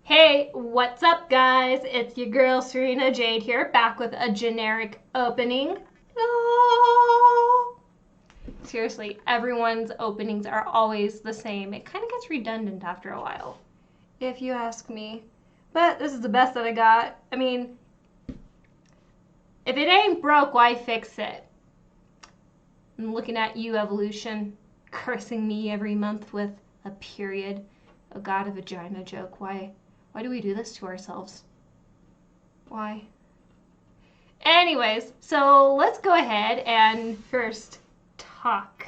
Hey, what's up, guys? It's your girl Serena Jade here, back with a generic opening. Oh. Seriously, everyone's openings are always the same. It kind of gets redundant after a while, if you ask me. But this is the best that I got. I mean, if it ain't broke, why fix it? I'm looking at you, evolution, cursing me every month with a period, a god of vagina joke. Why do we do this to ourselves? Why? Anyways, so let's go ahead and first talk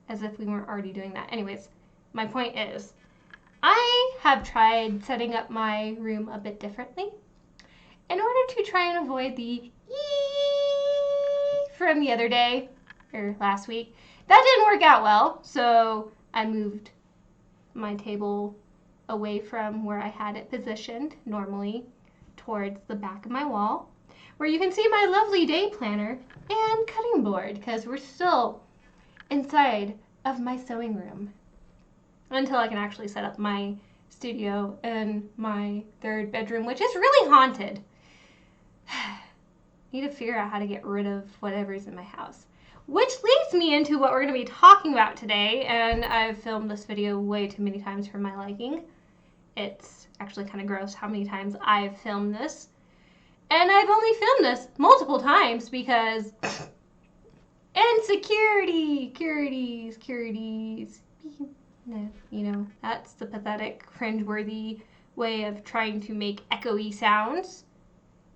as if we weren't already doing that. Anyways, my point is, I have tried setting up my room a bit differently in order to try and avoid the from the other day or last week. That didn't work out well, so I moved my table away from where I had it positioned normally towards the back of my wall, where you can see my lovely day planner and cutting board, because we're still inside of my sewing room until I can actually set up my studio and my third bedroom, which is really haunted. Need to figure out how to get rid of whatever's in my house. Which leads me into what we're going to be talking about today, and I've filmed this video way too many times for my liking. It's actually kind of gross how many times I've filmed this. And I've only filmed this multiple times because insecurity, securities. You know, that's the pathetic, cringeworthy way of trying to make echoey sounds.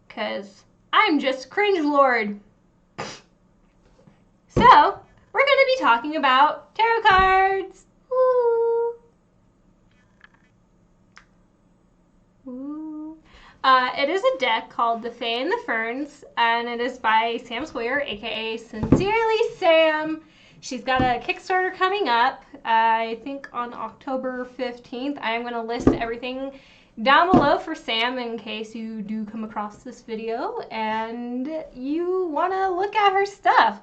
Because I'm just cringe lord. So, we're going to be talking about tarot cards. Woo. Woo. It is a deck called The Fae and the Ferns, and it is by Sam Sawyer, aka Sincerely Sam. She's got a Kickstarter coming up, I think on October 15th. I am going to list everything down below for Sam in case you do come across this video and you want to look at her stuff.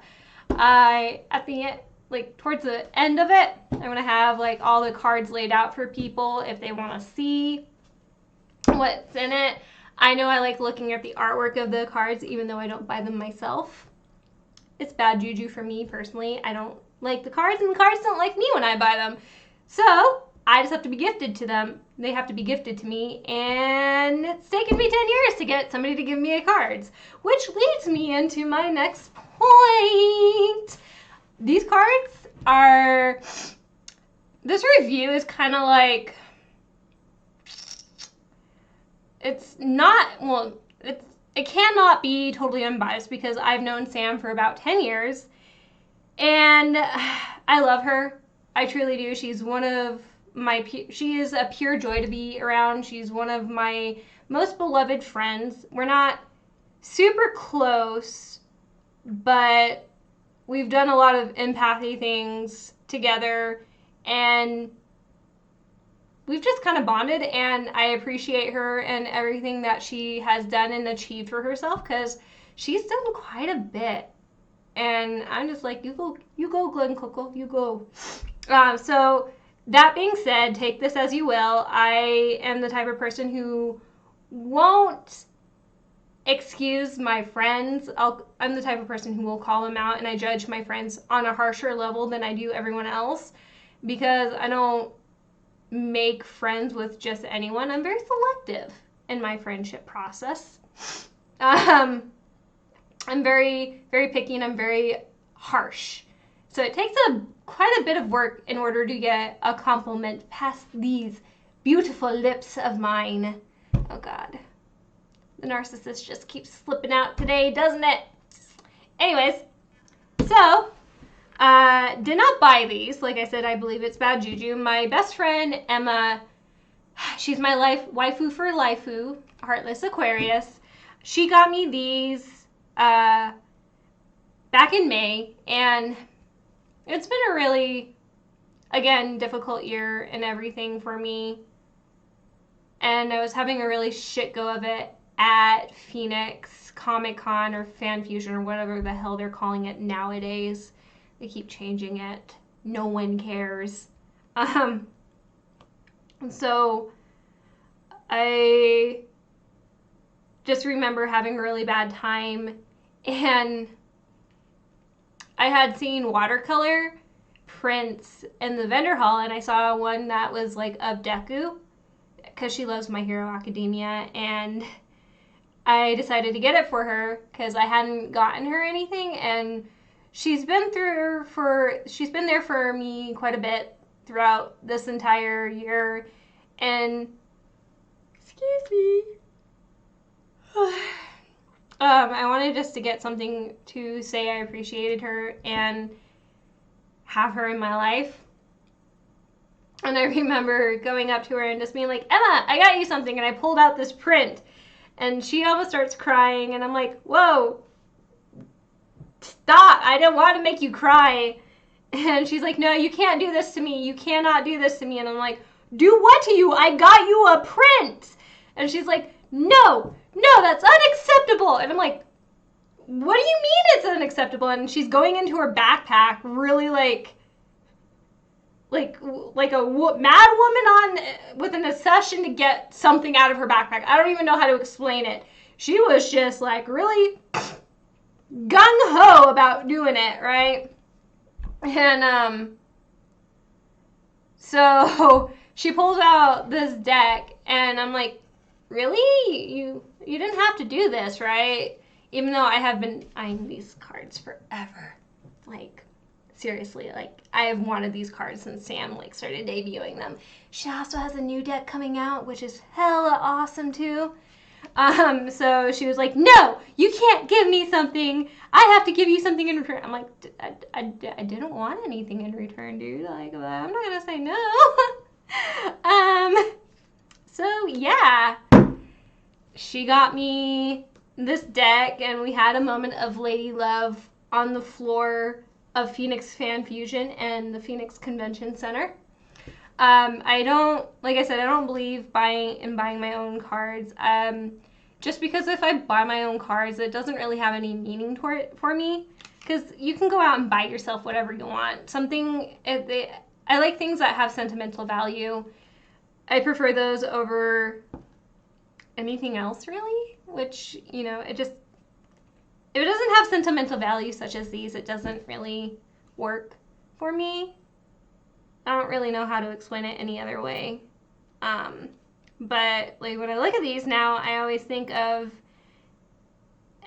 At the end, like towards the end of it, I'm going to have like all the cards laid out for people if they want to see what's in it. I know I like looking at the artwork of the cards even though I don't buy them myself. It's bad juju for me personally. I don't like the cards and the cards don't like me when I buy them. So I just have to be gifted to them. They have to be gifted to me, and it's taken me 10 years to get somebody to give me a cards, which leads me into my next point. These cards are, this review is kind of like, it's not, well, it cannot be totally unbiased because I've known Sam for about 10 years, and I love her. I truly do. She's one of she is a pure joy to be around. She's one of my most beloved friends. We're not super close, but we've done a lot of empathy things together, and we've just kind of bonded, and I appreciate her and everything that she has done and achieved for herself, because she's done quite a bit. And I'm just like, you go, Glen Coco, you go. So that being said, take this as you will. I am the type of person who won't excuse my friends. I'm the type of person who will call them out, and I judge my friends on a harsher level than I do everyone else, because I don't make friends with just anyone. I'm very selective in my friendship process. I'm very, very picky, and I'm very harsh. So it takes quite a bit of work in order to get a compliment past these beautiful lips of mine. Oh God. The narcissist just keeps slipping out today, doesn't it? Anyways, so did not buy these. Like I said, I believe it's bad juju. My best friend, Emma, she's my waifu for lifu, Heartless Aquarius. She got me these back in May, and it's been a really, again, difficult year and everything for me. And I was having a really shit go of it at Phoenix Comic Con or Fan Fusion or whatever the hell they're calling it nowadays. They keep changing it. No one cares. So I just remember having a really bad time, and I had seen watercolor prints in the vendor hall, and I saw one that was like of Deku because she loves My Hero Academia, and I decided to get it for her because I hadn't gotten her anything, and she's been there for me quite a bit throughout this entire year. And excuse me. I wanted just to get something to say I appreciated her and have her in my life. And I remember going up to her and just being like, Emma, I got you something. And I pulled out this print. And she almost starts crying. And I'm like, whoa, stop. I don't want to make you cry. And she's like, no, you can't do this to me. You cannot do this to me. And I'm like, do what to you? I got you a print. And she's like, no, that's unacceptable. And I'm like, what do you mean it's unacceptable? And she's going into her backpack really like a mad woman with an obsession to get something out of her backpack. I don't even know how to explain it. She was just like really gung-ho about doing it, right? And so she pulls out this deck, and I'm like, really? You didn't have to do this, right? Even though I have been eyeing these cards forever. Like, seriously, like, I have wanted these cards since Sam, like, started debuting them. She also has a new deck coming out, which is hella awesome, too. So she was like, no, you can't give me something. I have to give you something in return. I'm like, I didn't want anything in return, dude. Like, I'm not gonna say no. So yeah, she got me this deck, and we had a moment of lady love on the floor of Phoenix Fan Fusion and the Phoenix Convention Center. I don't believe buying my own cards. Just because if I buy my own cards, it doesn't really have any meaning for me. Because you can go out and buy yourself whatever you want. I like things that have sentimental value. I prefer those over anything else, really. Which, if it doesn't have sentimental value such as these, it doesn't really work for me. I don't really know how to explain it any other way. But like when I look at these now, I always think of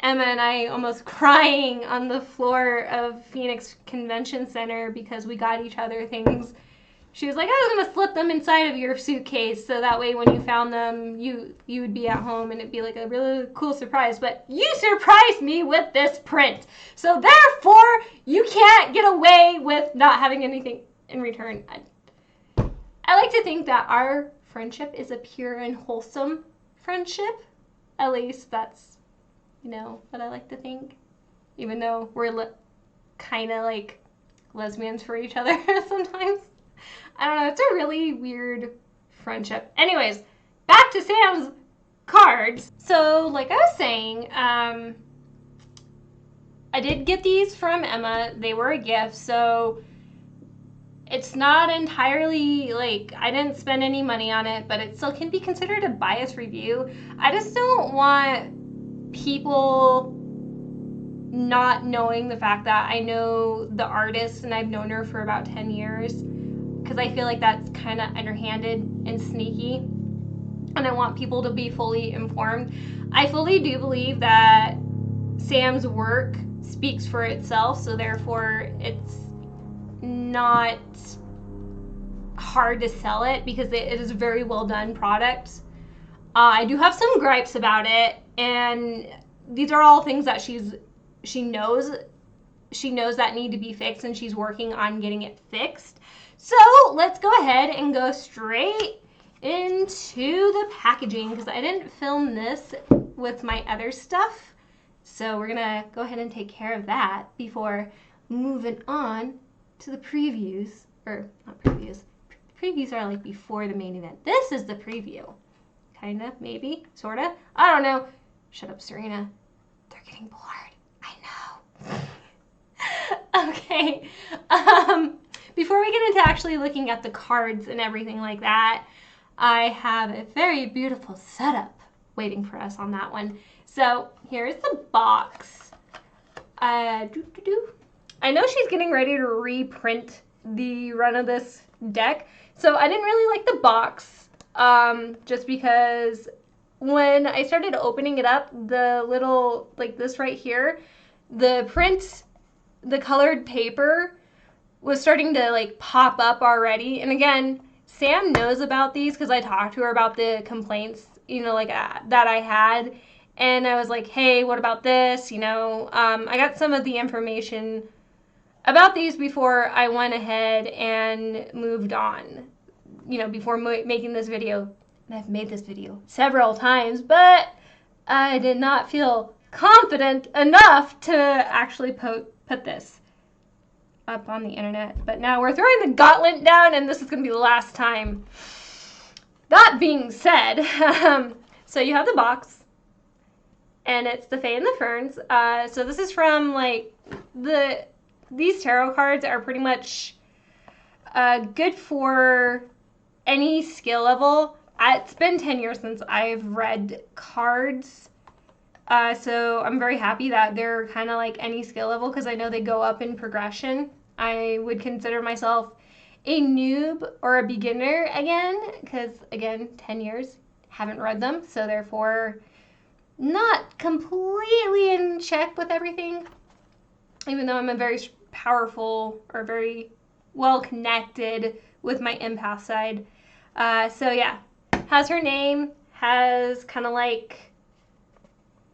Emma and I almost crying on the floor of Phoenix Convention Center because we got each other things. She was like, I was going to slip them inside of your suitcase so that way when you found them, you would be at home and it'd be like a really cool surprise. But you surprised me with this print. So therefore, you can't get away with not having anything in return. I like to think that our friendship is a pure and wholesome friendship. At least that's, what I like to think. Even though we're kind of like lesbians for each other sometimes. I don't know. It's a really weird friendship. Anyways, back to Sam's cards. So, like I was saying, I did get these from Emma. They were a gift, so it's not entirely, like, I didn't spend any money on it, but it still can be considered a biased review. I just don't want people not knowing the fact that I know the artist and I've known her for about 10 years, because I feel like that's kind of underhanded and sneaky, and I want people to be fully informed. I fully do believe that Sam's work speaks for itself, so therefore it's not hard to sell it because it is a very well done product. I do have some gripes about it, and these are all things that she knows that need to be fixed, and she's working on getting it fixed. So let's go ahead and go straight into the packaging because I didn't film this with my other stuff. So we're gonna go ahead and take care of that before moving on to the previews, or not previews. Previews are like before the main event. This is the preview. Kinda, maybe, sorta. I don't know. Shut up, Serena. They're getting bored. I know. Okay. Before we get into actually looking at the cards and everything like that, I have a very beautiful setup waiting for us on that one. So here's the box. I know she's getting ready to reprint the run of this deck, so I didn't really like the box, just because when I started opening it up, the little, like this right here, the print, the colored paper was starting to like pop up already. And again, Sam knows about these because I talked to her about the complaints, like that I had. And I was like, hey, what about this? I got some of the information about these before I went ahead and moved on, before making this video. And I've made this video several times, but I did not feel confident enough to actually put this up on the internet. But now we're throwing the gauntlet down, and this is going to be the last time. That being said, so you have the box, and it's the Fae and the Ferns. So this is from, like, these tarot cards are pretty much good for any skill level. It's been 10 years since I've read cards, so I'm very happy that they're kind of like any skill level because I know they go up in progression. I would consider myself a noob or a beginner again because, again, 10 years, haven't read them, so therefore not completely in check with everything, even though I'm a very powerful or very well connected with my empath side. So yeah, has her name, has kind of like,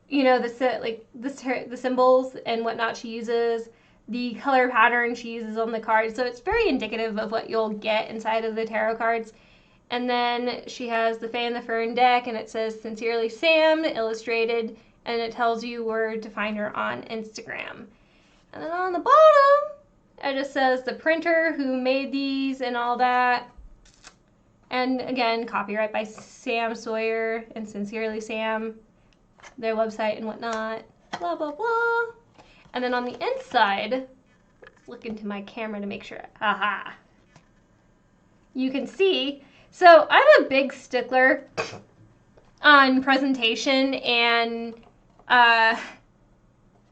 the symbols and whatnot she uses, the color pattern she uses on the cards. So it's very indicative of what you'll get inside of the tarot cards. And then she has the Fae and the Fern deck, and it says Sincerely Sam, illustrated, and it tells you where to find her on Instagram. And then on the bottom, it just says the printer who made these and all that. And again, copyright by Sam Sawyer and Sincerely Sam, their website and whatnot, blah, blah, blah. And then on the inside, let's look into my camera to make sure, you can see. So I'm a big stickler on presentation and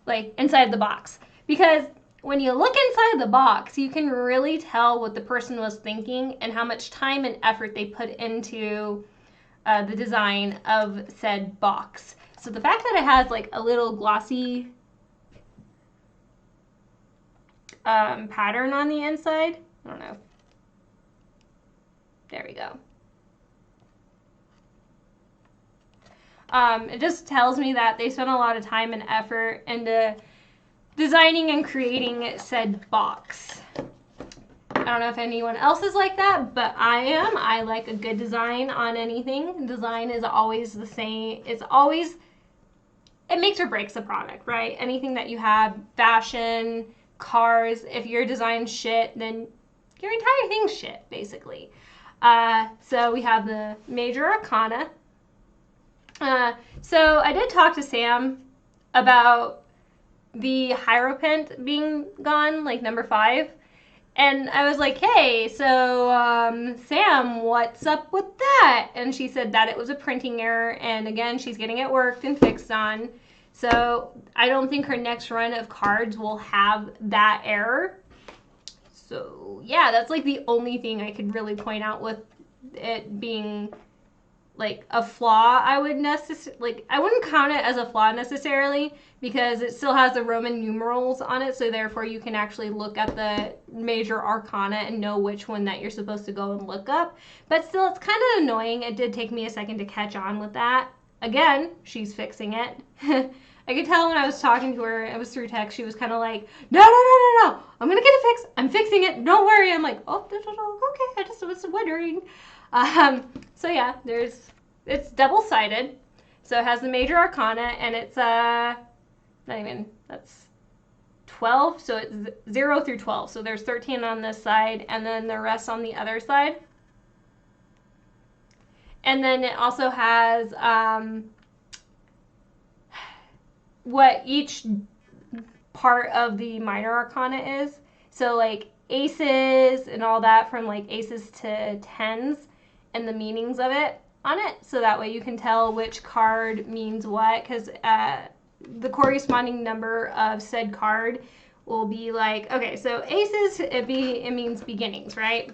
like inside the box, because when you look inside the box, you can really tell what the person was thinking and how much time and effort they put into the design of said box. So the fact that it has like a little glossy pattern on the inside, I don't know. There we go. It just tells me that they spent a lot of time and effort into designing and creating said box. I don't know if anyone else is like that, but I am. I like a good design on anything. Design is always the same. It makes or breaks the product, right? Anything that you have, fashion, cars, if your design's shit, then your entire thing's shit, basically. So we have the Major Arcana. So I did talk to Sam about the Hierophant being gone, like number 5. And I was like, hey, so Sam, what's up with that? And she said that it was a printing error. And again, she's getting it worked and fixed on. So I don't think her next run of cards will have that error. So yeah, that's like the only thing I could really point out with it being like a flaw. I wouldn't count it as a flaw necessarily, because it still has the Roman numerals on it, so therefore you can actually look at the Major Arcana and know which one that you're supposed to go and look up. But still, it's kind of annoying. It did take me a second to catch on with that. Again, she's fixing it. I could tell when I was talking to her, it was through text, she was kind of like, no, I'm going to get it fixed. I'm fixing it. Don't worry. I'm like, oh, okay, I just was wondering. So yeah, it's double-sided. So it has the Major Arcana, and it's, that's 12, so it's 0 through 12. So there's 13 on this side, and then the rest on the other side. And then it also has what each part of the Minor Arcana is. So like aces and all that, from like aces to tens. and the meanings of it on it, so that way you can tell which card means what, because the corresponding number of said card will be like, okay, so aces, it means beginnings, right?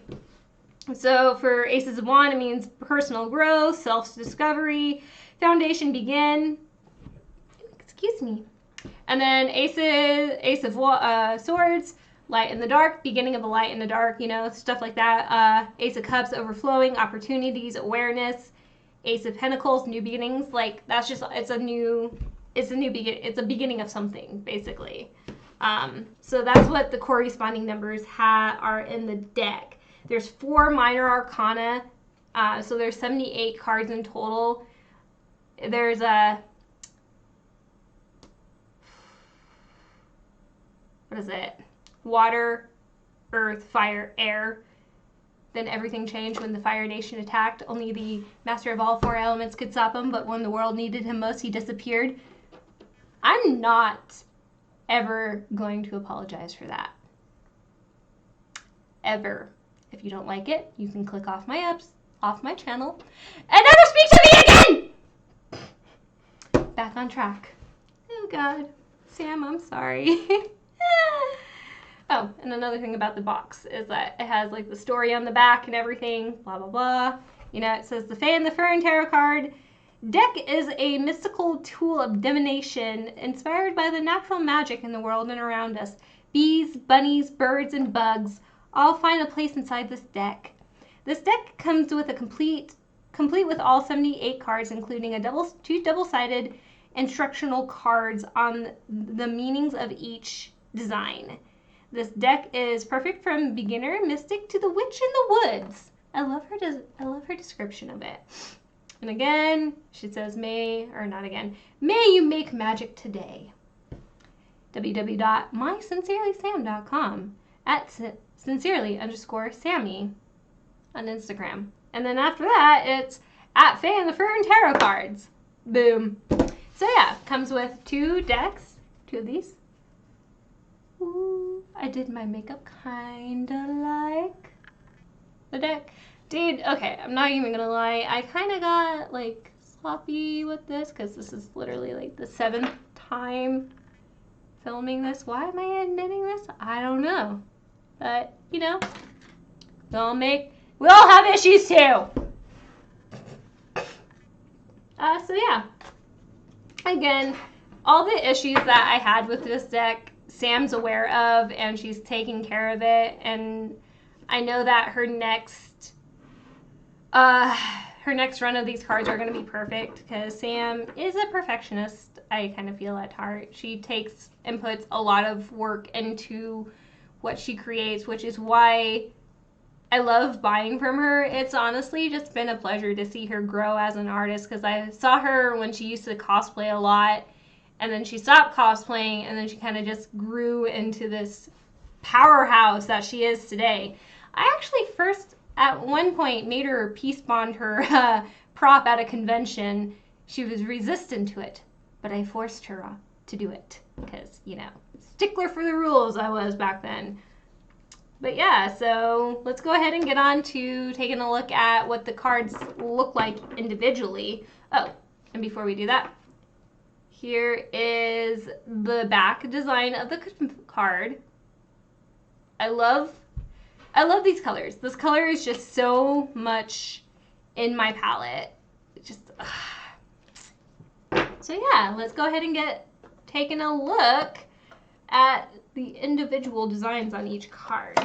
So for aces of wand, it means personal growth, self-discovery, foundation, begin. Excuse me. And then ace of swords, light in the dark, beginning of a light in the dark, you know, stuff like that. Ace of cups, overflowing, opportunities, awareness. Ace of pentacles, new beginnings. Like, that's just, it's a beginning of something, basically. So that's what the corresponding numbers are in the deck. There's 4 minor arcana, so there's 78 cards in total. There's what is it? Water, earth, fire, air. Then everything changed when the Fire Nation attacked. Only the master of all 4 elements could stop him, but when the world needed him most, he disappeared. I'm not ever going to apologize for that. Ever. If you don't like it, you can click off my channel and never speak to me again! Back on track. Oh God. Sam, I'm sorry. Oh, and another thing about the box is that it has like the story on the back and everything, blah, blah, blah. You know, it says the Fae and the Fern Tarot card deck is a mystical tool of divination inspired by the natural magic in the world and around us. Bees, bunnies, birds, and bugs all find a place inside this deck. This deck comes with a complete with all 78 cards, including 2 double-sided instructional cards on the meanings of each design. This deck is perfect from beginner mystic to the witch in the woods. I love her description of it. And again, she says, may you make magic today. www.mysincerelysam.com at sincerely_Sammy on Instagram. And then after that, it's at Fae and the Fern Tarot cards. Boom. So yeah, comes with 2 decks, 2 of these. Ooh, I did my makeup kinda like the deck. Dude, okay, I'm not even gonna lie. I kinda got like sloppy with this because this is literally like the 7th time filming this. Why am I admitting this? I don't know. But, you know, we all have issues too. So yeah. Again, all the issues that I had with this deck, Sam's aware of, and she's taking care of it. And I know that her next run of these cards are going to be perfect because Sam is a perfectionist, I kind of feel at heart. She takes and puts a lot of work into what she creates, which is why I love buying from her. It's honestly just been a pleasure to see her grow as an artist because I saw her when she used to cosplay a lot, and then she stopped cosplaying, and then she kind of just grew into this powerhouse that she is today. I actually first, at one point, made her peace bond her prop at a convention. She was resistant to it, but I forced her to do it because, you know, stickler for the rules I was back then. But yeah, so let's go ahead and get on to taking a look at what the cards look like individually. Oh, and before we do that, here is the back design of the card. I love these colors. This color is just so much in my palette. Just so yeah, let's go ahead and get taking a look at the individual designs on each card.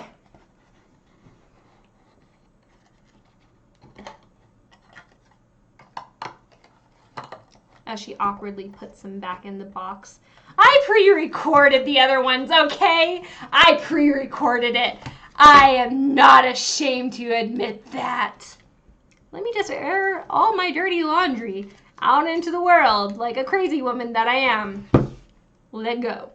As she awkwardly puts them back in the box. I pre-recorded the other ones, okay? I pre-recorded it. I am not ashamed to admit that. Let me just air all my dirty laundry out into the world like a crazy woman that I am. Let go.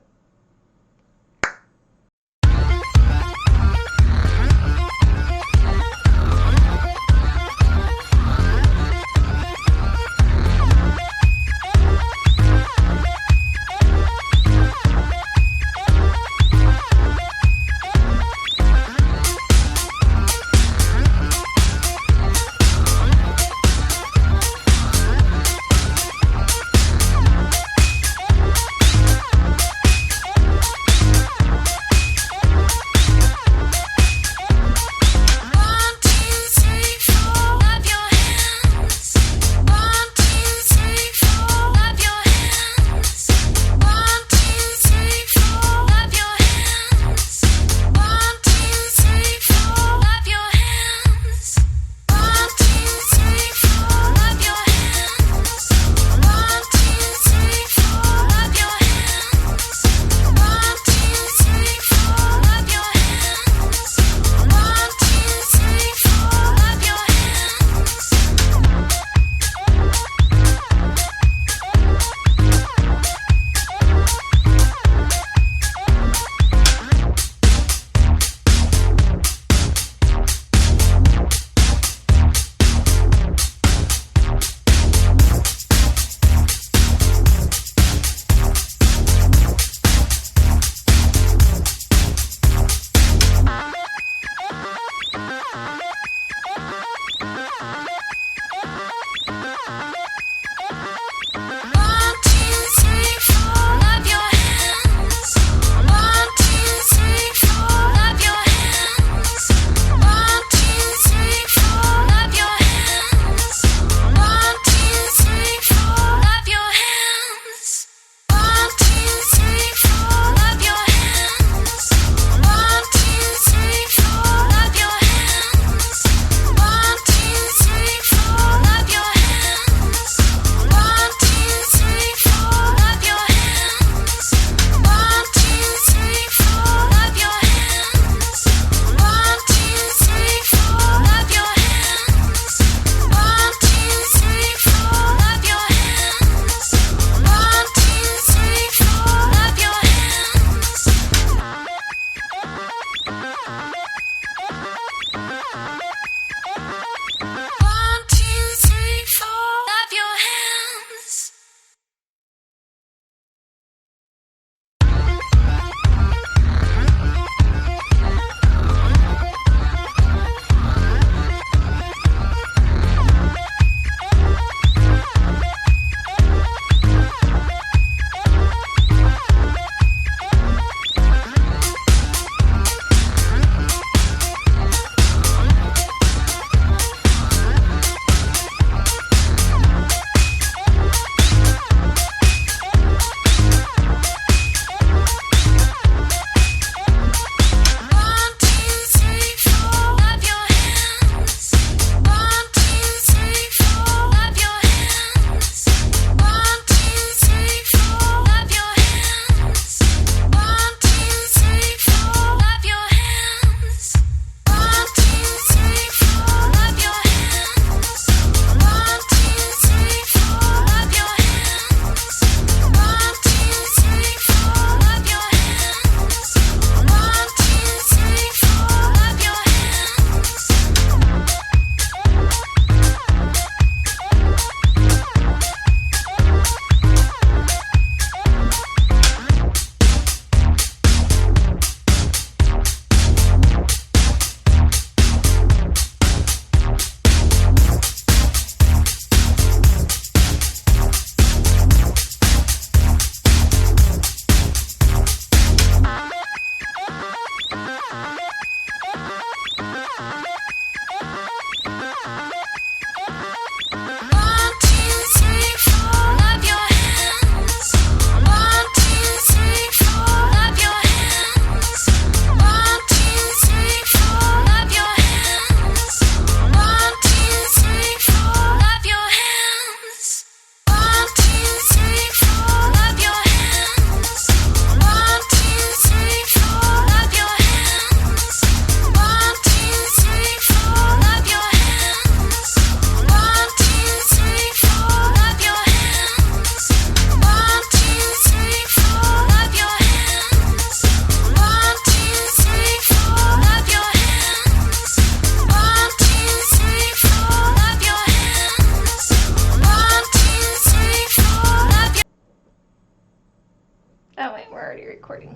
recording.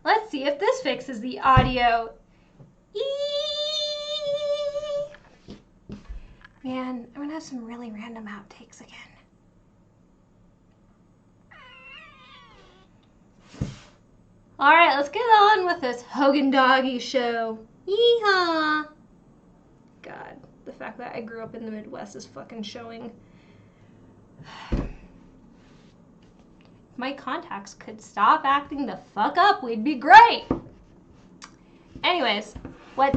Let's see if this fixes the audio. Man, I'm gonna have some really random outtakes again. All right, let's get on with this Hogan Doggy show. Yeehaw! God, the fact that I grew up in the Midwest is fucking showing. My contacts could stop acting the fuck up, we'd be great. Anyways, what?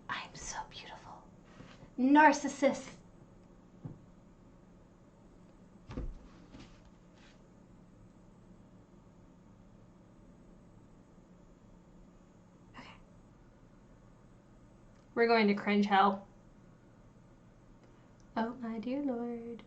I'm so beautiful. Narcissist. Okay. We're going to cringe hell. Oh my dear Lord.